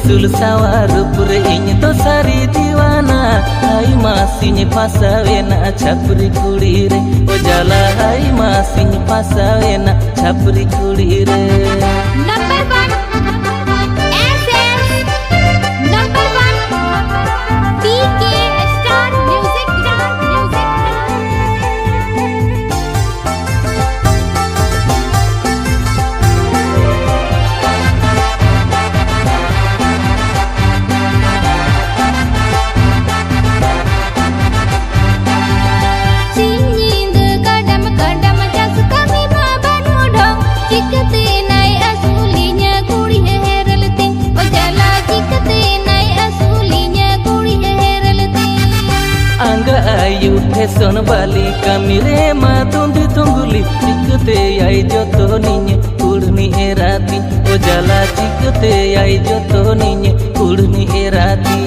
usul sawar pure iny to sari diwana hai masinya pasawena chapri kudire o jala hai masinya pasawena chapri kudire. Number 1 SS, number 1 PK Star Music. Ayu son bali kamire ma tumbi tungguli cikte ai joto ninye kurni erati o jala cikte ai joto ninye kurni erati.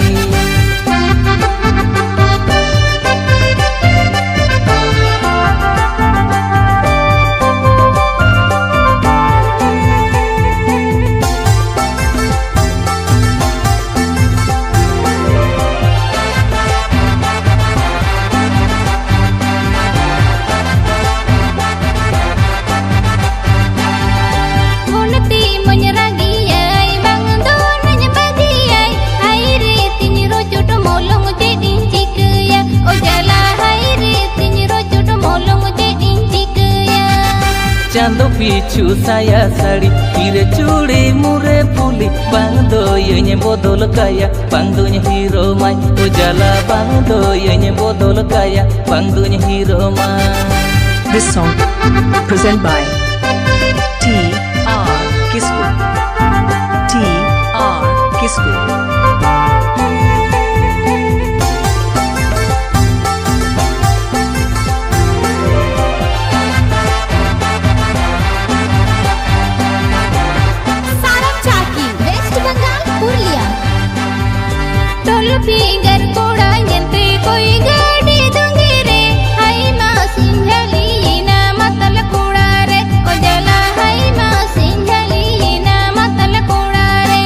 Chando pichu saya sari pire curi mure puli bangdo yenye bodol kaya bangdonya hero mai o jala bangdo yenye bodol kaya bangdonya hero mai. This song presented by TR Kisku. TR Kisku. Finger कोड़ा जंते कोई गाड़ी दूंगी रे हाय माँ सिंझली ना मतल कोड़ा रे ओ जला हाय माँ सिंझली ना मतल कोड़ा रे.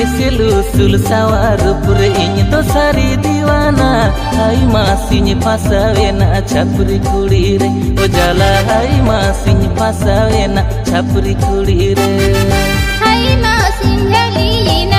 ऐसे लुसल सवार पुरे इन तो सारी दीवाना हाय माँ सिंह फसावेना छपरी कुड़ी रे ओ जला हाय माँ सिंह फसावेना छपरी कुड़ी रे हाय माँ सिंझली ना